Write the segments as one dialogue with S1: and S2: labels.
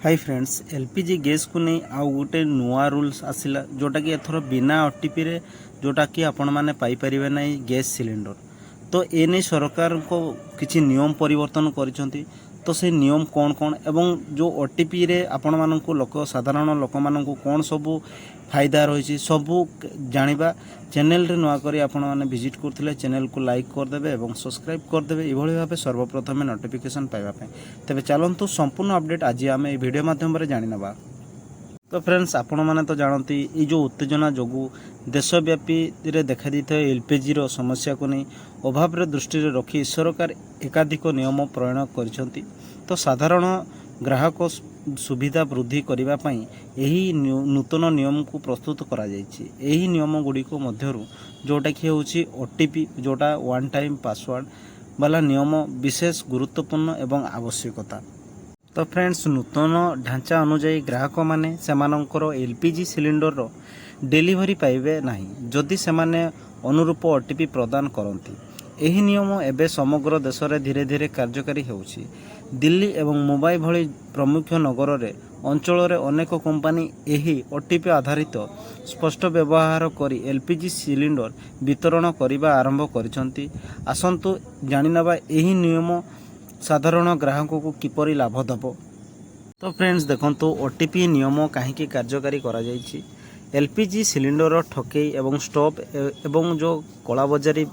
S1: Hi friends LPG gas को नहीं आउ गोटे नुआ रूल्स आसिला जोटा कि एथर बिना ओटीपी रे जोटा कि आपण माने पाई परिबे नाही गैस सिलिंडर। तो ए नहीं सरकार को किछि नियम परिवर्तन करिसंती। तो से नियम कौन कौन एवं जो ओटीपी रे आपण माननकु लोक साधारण लोक माननकु कौन सबु फायदा रही सबू जानिबा। चैनल रे नुआ करी आपण माने विजिट करथिले चैनल को लाइक कर देबे एवं सब्सक्राइब कर देबे एभली भाबे सर्वप्रथम नोटिफिकेशन पाइबा पे। तबे चलंतु संपूर्ण अपडेट आज आम ए वीडियो माध्यम रे जानि नबा। तो फ्रेंड्स आपण माने तो जानती ये जो उत्तेजना जोगु देशव्यापी रे देखा दी एलपीजी रो समस्या को नहीं अभाव रे दृष्टि रे रखी सरकार एकाधिक नियम प्रणयन करिसंती। तो साधारण ग्राहक सुविधा वृद्धि करने पाई यही नूतन नियम को प्रस्तुत करा जायछि। एही नियम गुडी को मध्यरु जोटा कि होछि ओटीपी जोटा वन टाइम पासवर्ड वाला नियम विशेष गुरुत्वपूर्ण एवं आवश्यकता। तो फ्रेंड्स नूतन ढांचा अनुजाई ग्राहक माने सेमानंकर एलपीजी सिलिंडर रो डेलीवरी पाइबे नाही जदि सेमाने अनुरूप ओटीपी प्रदान करती। एही नियम एबे समग्र देश में धीरे धीरे कार्यकारी होउछि। दिल्ली एवं मुंबई भली प्रमुख नगर रे अंचल रे अनेक कंपनी एही ओटीपी आधारित स्पष्ट व्यवहार करी एलपीजी सिलिंडर वितरण करने आरंभ करिसंती। आसंतु जानिनबा एही नियम साधारण ग्राहक को किपरि लाभ दबो। तो फ्रेंड्स देखंतु ओटीपी नियम काहेकि कार्यकारी करा जायछि। एलपीजी सिलिंडर ठकेई एवं स्टॉप एवं जो कला बजारी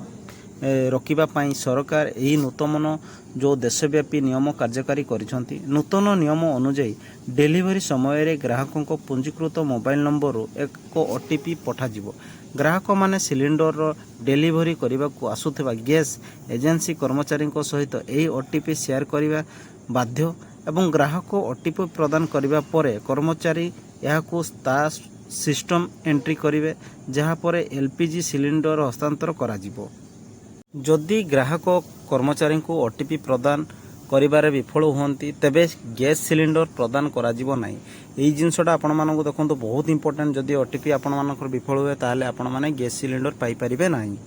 S1: रोकिबा पाई सरकार यही नूतन जो देशव्यापी नियम कार्यकारी करिसंती। नूतन नियम अनुଯାयी डेलीवरी समय रे ग्राहकों को पंजीकृत मोबाइल नंबर एक ओटीपी पठाजिवो। ग्राहक माने सिलिंडर डेलीवरी करने को आसुथिबा गैस एजेंसी कर्मचारी सहित यही ओटीपी शेयर करने बाध्य एवं ग्राहक ओटीपी प्रदान करने पर कर्मचारी यह सिस्टम एंट्री करेंगे जहाँपर एलपीजी सिलिंडर हस्तांतर करा। जदि ग्राहक कर्मचारी को ओटीपी प्रदान करिबारे विफल हुंती तेबे गैस सिलिंडर प्रदान करा जिवो नाही। एई जिनसटा आपण मानको देखंतु बहुत इंपोर्टेंट। जदि ओटीपी आपण मानकर विफल हुए ताले आपण माने गैस सिलिंडर पाई परिबे नाही।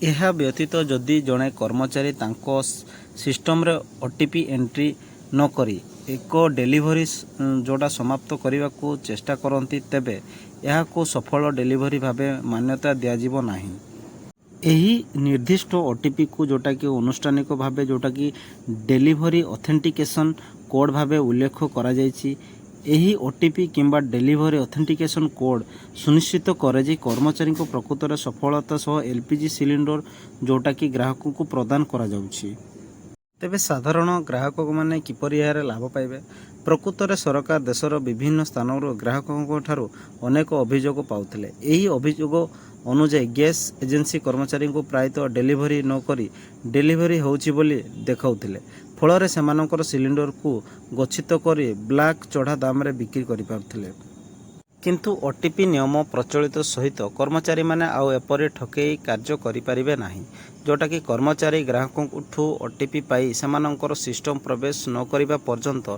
S1: एहा व्यतीत जदि जणे कर्मचारी तांको सिस्टम रे ओटीपी एंट्री न करी एक डेलीवरी जोटा समाप्त करने को चेष्टा करती तेबे यह को सफल डेलीवरी भावे मान्यता दिया जिवो नाही। यही निर्दिष्ट ओटीपी को जोटा कि अनुष्ठानिक भावे जोटा कि डेलीवरी ऑथेंटिकेशन कोड भावे उल्लेख करा जायछि। यही ओटीपी किंबा डेलीवरी ऑथेंटिकेशन कोड सुनिश्चित करे जे कर्मचारी को प्रकृत रे सफलता सह एलपीजी सिलिंडर जोटा कि ग्राहक को प्रदान करा जाउछि। तेबे साधारण ग्राहक माने किपरि यार लाभ पाइबे। प्रकृत रे सरकार देशर विभिन्न स्थानर ग्राहकों ठारू अनेक अभियोग पाउथिले। एही अभियोग अनुଯାयी गैस एजेंसी कर्मचारी को प्रायतः डेलीवरी न करी डेलीवरी होउछि बोली देखाउथिले। फल सेमानकर सिलिंडर को गच्छित करी ब्लैक चढ़ा दाम रे बिक्री करि पाउथिले। किंतु ओटीपी नियम प्रचलित सहित कर्मचारी माने आउ एपरि ठकेई कार्य करि परिबे नाही। जोटा कि कर्मचारी ग्राहकों ओटीपी पाई सेमानंकर सिस्टम प्रवेश न करिबा पर्यंत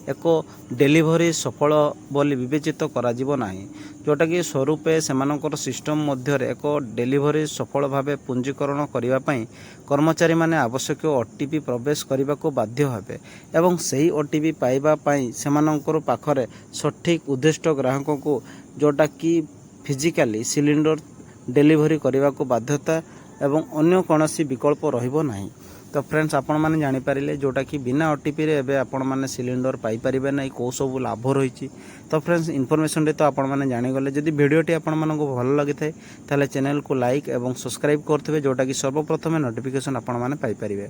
S1: एक डेलीवरी सफल बोली विवेचित करा जिवो नाही। जोटा कि स्वरूपे सेमानंकर सिस्टम मध्य एक डेलीवरी सफल भावे पंजीकरण करिबा पई कर्मचारी माने आवश्यक ओटीपी प्रवेश करिबा को बाध्य हेबे एवं सही ओटीपी पाइबा पई सेमानंकर पाखरे सठिक उद्दिष्ट ग्राहकों को जोटा कि फिजिकली सिलिंडर डेलीवरी करने को बाध्यता एवं अन्य कौनसी विकल्प रहिबो नाही। तो फ्रेंड्स आपण माने जानि पारिले जोटा कि बिना ओटीपी रे एबे आपण माने सिलिंडर पाई परिबे नाही को सब लाभ रही। तो फ्रेंड्स इनफॉरमेशन रे तो आपण माने जानि गले। जदि वीडियोटी आपण मानको भल लागि थाए ताले चैनल को लाइक एवं सब्सक्राइब करथिबे जोटा कि सर्वप्रथम नोटिफिकेशन आपण माने पाई परिबे।